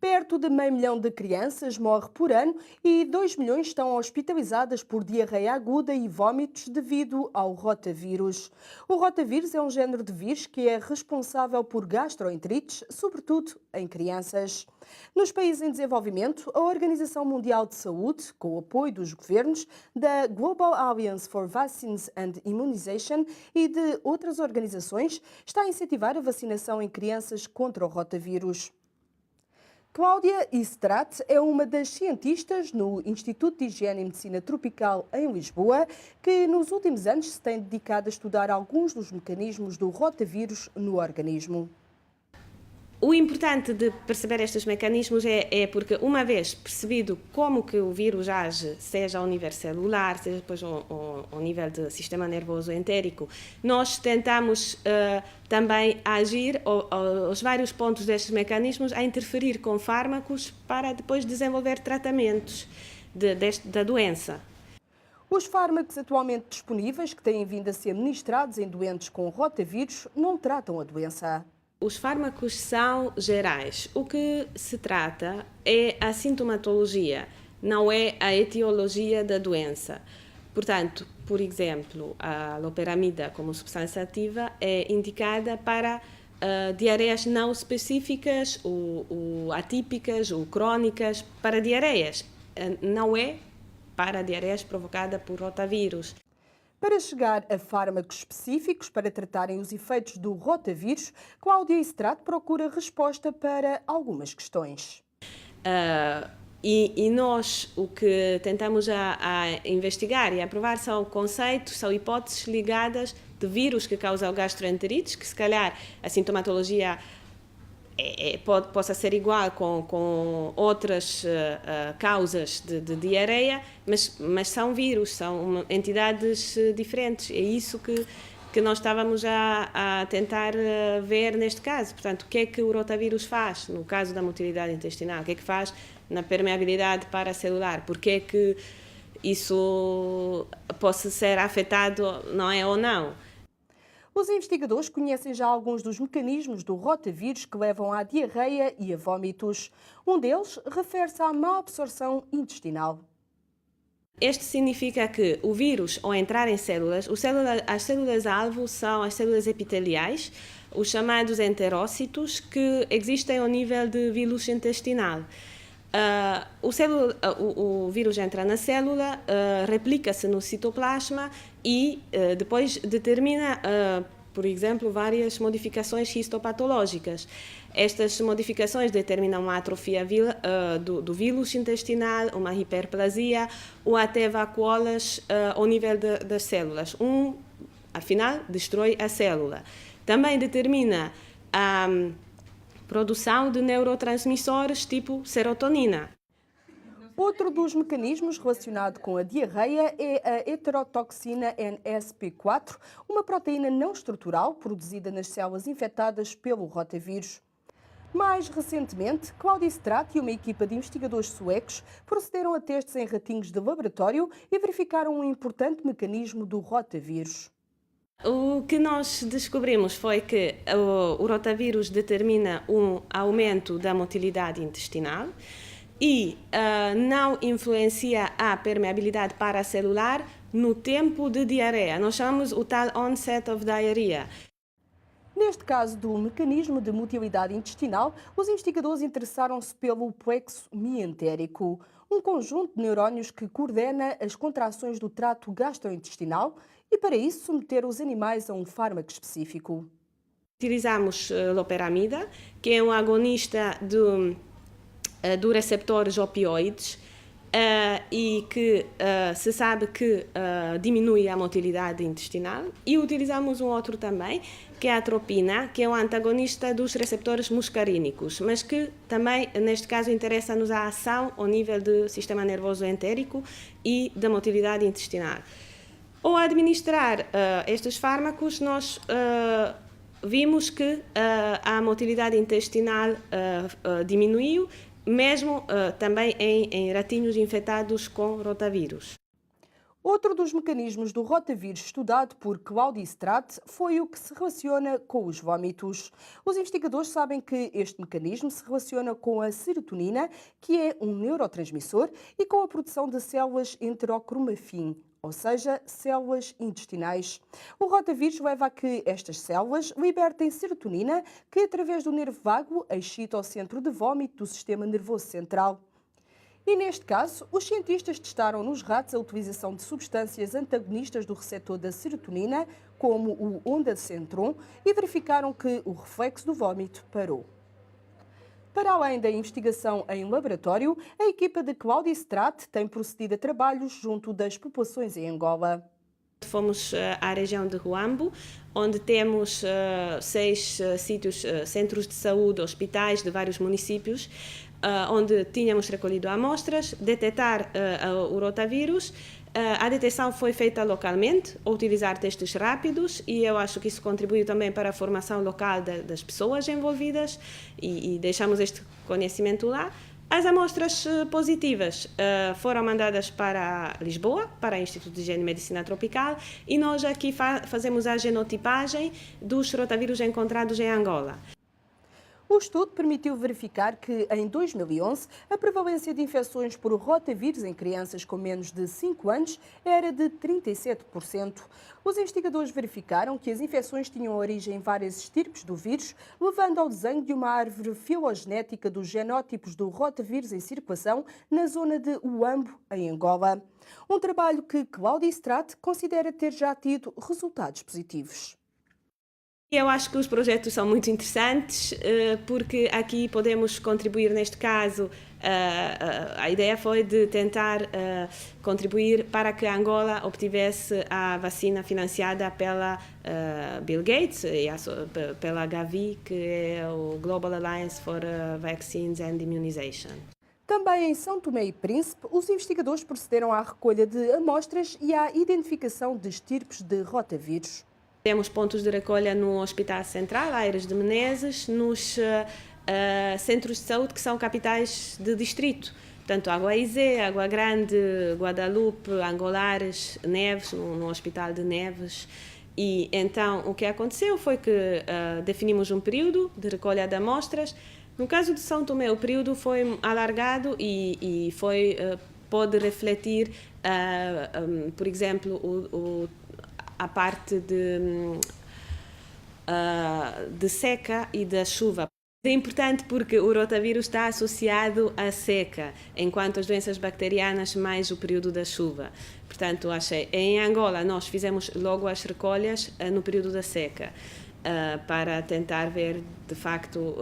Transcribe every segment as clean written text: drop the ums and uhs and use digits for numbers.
Perto de meio milhão de crianças morre por ano e 2 milhões estão hospitalizadas por diarreia aguda e vômitos devido ao rotavírus. O rotavírus é um género de vírus que é responsável por gastroenterites, sobretudo em crianças. Nos países em desenvolvimento, a Organização Mundial de Saúde, com o apoio dos governos, da Global Alliance for Vaccines and Immunization e de outras organizações, está a incentivar a vacinação em crianças contra o rotavírus. Cláudia Istrat é uma das cientistas no Instituto de Higiene e Medicina Tropical em Lisboa, que nos últimos anos se tem dedicado a estudar alguns dos mecanismos do rotavírus no organismo. O importante de perceber estes mecanismos é porque, uma vez percebido como que o vírus age, seja ao nível celular, seja depois ao nível do sistema nervoso entérico, nós tentamos também agir aos vários pontos destes mecanismos, a interferir com fármacos para depois desenvolver tratamentos da doença. Os fármacos atualmente disponíveis, que têm vindo a ser administrados em doentes com rotavírus, não tratam a doença. Os fármacos são gerais. O que se trata é a sintomatologia, não é a etiologia da doença. Portanto, por exemplo, a loperamida como substância ativa é indicada para diarreias não específicas, ou atípicas, ou crónicas, para diarreias. Não é para diarreias provocadas por rotavírus. Para chegar a fármacos específicos para tratarem os efeitos do rotavírus, Cláudia Istrat procura resposta para algumas questões. E nós o que tentamos a investigar e a provar são conceitos, são hipóteses ligadas de vírus que causam gastroenterites, que se calhar a sintomatologia possa ser igual com outras causas de diarreia, mas são vírus, são entidades diferentes. É isso que nós estávamos a tentar ver neste caso. Portanto, o que é que o rotavírus faz no caso da motilidade intestinal? O que é que faz na permeabilidade paracelular? Porque é que isso possa ser afetado, não é, ou não? Os investigadores conhecem já alguns dos mecanismos do rotavírus que levam à diarreia e a vômitos. Um deles refere-se à má absorção intestinal. Este significa que o vírus, ao entrar em células, as células-alvo são as células epiteliais, os chamados enterócitos, que existem ao nível de vírus intestinal. O vírus entra na célula, replica-se no citoplasma e depois determina, por exemplo, várias modificações histopatológicas. Estas modificações determinam uma atrofia do vírus intestinal, uma hiperplasia ou até vacuolas ao nível das células. Afinal, destrói a célula. Também determina a produção de neurotransmissores tipo serotonina. Outro dos mecanismos relacionado com a diarreia é a heterotoxina NSP4, uma proteína não estrutural produzida nas células infectadas pelo rotavírus. Mais recentemente, Cláudia Istrat e uma equipa de investigadores suecos procederam a testes em ratinhos de laboratório e verificaram um importante mecanismo do rotavírus. O que nós descobrimos foi que o rotavírus determina um aumento da motilidade intestinal e não influencia a permeabilidade paracelular no tempo de diarreia. Nós chamamos o tal onset of diarrhea. Neste caso do mecanismo de motilidade intestinal, os investigadores interessaram-se pelo plexo mientérico, um conjunto de neurónios que coordena as contrações do trato gastrointestinal e, para isso, submeter os animais a um fármaco específico. Utilizamos loperamida, que é um agonista do receptores opioides e que se sabe que diminui a motilidade intestinal. E utilizamos um outro também, que é a atropina, que é um antagonista dos receptores muscarínicos, mas que também, neste caso, interessa-nos a ação ao nível do sistema nervoso entérico e da motilidade intestinal. Ao administrar estes fármacos, nós vimos que a motilidade intestinal diminuiu, mesmo também em ratinhos infectados com rotavírus. Outro dos mecanismos do rotavírus estudado por Claudia Stratt foi o que se relaciona com os vômitos. Os investigadores sabem que este mecanismo se relaciona com a serotonina, que é um neurotransmissor, e com a produção de células enterocromafim, ou seja, células intestinais. O rotavírus leva a que estas células libertem serotonina, que através do nervo vago excita o centro de vômito do sistema nervoso central. E neste caso, os cientistas testaram nos ratos a utilização de substâncias antagonistas do receptor da serotonina, como o ondansetron, e verificaram que o reflexo do vômito parou. Para além da investigação em laboratório, a equipa de Claudia Stratt tem procedido a trabalhos junto das populações em Angola. Fomos à região de Huambo, onde temos 6 sítios, centros de saúde, hospitais de vários municípios, onde tínhamos recolhido amostras, detectar o rotavírus. A detecção foi feita localmente, a utilizar testes rápidos, e eu acho que isso contribuiu também para a formação local das pessoas envolvidas, e deixamos este conhecimento lá. As amostras positivas foram mandadas para Lisboa, para o Instituto de Higiene e Medicina Tropical, e nós aqui fazemos a genotipagem dos rotavírus encontrados em Angola. O estudo permitiu verificar que, em 2011, a prevalência de infecções por rotavírus em crianças com menos de 5 anos era de 37%. Os investigadores verificaram que as infecções tinham origem em várias estirpes do vírus, levando ao desenho de uma árvore filogenética dos genótipos do rotavírus em circulação na zona de Huambo, em Angola. Um trabalho que Claudia Stratt considera ter já tido resultados positivos. Eu acho que os projetos são muito interessantes, porque aqui podemos contribuir, neste caso, a ideia foi de tentar contribuir para que Angola obtivesse a vacina financiada pela Bill Gates e pela Gavi, que é o Global Alliance for Vaccines and Immunization. Também em São Tomé e Príncipe, os investigadores procederam à recolha de amostras e à identificação de estirpes de rotavírus. Temos pontos de recolha no Hospital Central, Aires de Menezes, nos centros de saúde que são capitais de distrito. Portanto, Aguaizé, Água Grande, Guadalupe, Angolares, Neves, no Hospital de Neves. E então o que aconteceu foi que definimos um período de recolha de amostras. No caso de São Tomé, o período foi alargado e pode refletir, por exemplo, a parte de seca e da chuva. É importante porque o rotavírus está associado à seca, enquanto as doenças bacterianas mais o período da chuva. Portanto, em Angola nós fizemos logo as recolhas no período da seca, para tentar ver de facto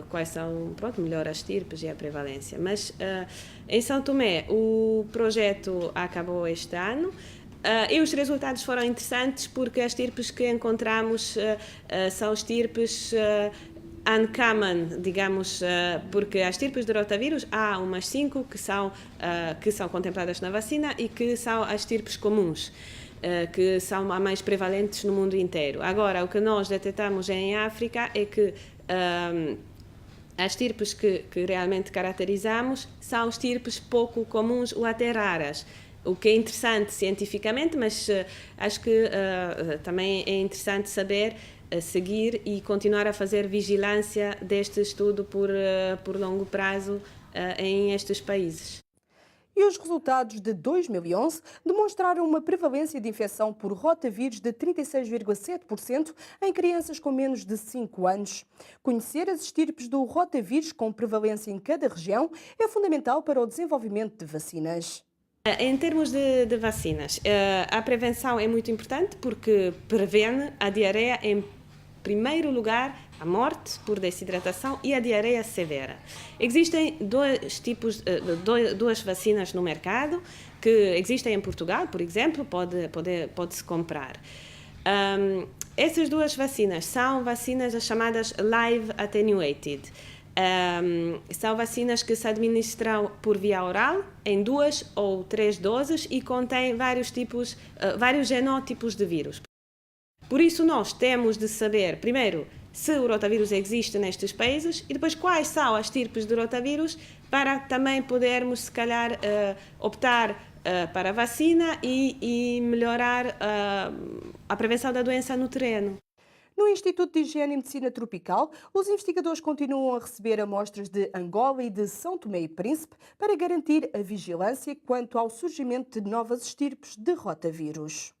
quais são, melhor as estirpes e a prevalência. Mas em São Tomé o projeto acabou este ano. E os resultados foram interessantes porque as estirpes que encontramos são estirpes uncommon, digamos, porque as estirpes de rotavírus há umas 5 que são contempladas na vacina e que são as estirpes comuns, que são as mais prevalentes no mundo inteiro. Agora, o que nós detectamos em África é que as estirpes que realmente caracterizamos são estirpes pouco comuns ou até raras. O que é interessante cientificamente, mas acho que também é interessante saber seguir e continuar a fazer vigilância deste estudo por longo prazo em estes países. E os resultados de 2011 demonstraram uma prevalência de infecção por rotavírus de 36,7% em crianças com menos de 5 anos. Conhecer as estirpes do rotavírus com prevalência em cada região é fundamental para o desenvolvimento de vacinas. Em termos de vacinas, a prevenção é muito importante porque previne a diarreia, em primeiro lugar, a morte por desidratação e a diarreia severa. Existem duas vacinas no mercado, que existem em Portugal, por exemplo, pode-se comprar. Essas duas vacinas são vacinas chamadas live attenuated. São vacinas que se administram por via oral em 2 ou 3 doses e contêm vários genótipos de vírus. Por isso nós temos de saber, primeiro, se o rotavírus existe nestes países e depois quais são as estirpes de rotavírus para também podermos, se calhar, optar para a vacina e melhorar a prevenção da doença no terreno. No Instituto de Higiene e Medicina Tropical, os investigadores continuam a receber amostras de Angola e de São Tomé e Príncipe para garantir a vigilância quanto ao surgimento de novas estirpes de rotavírus.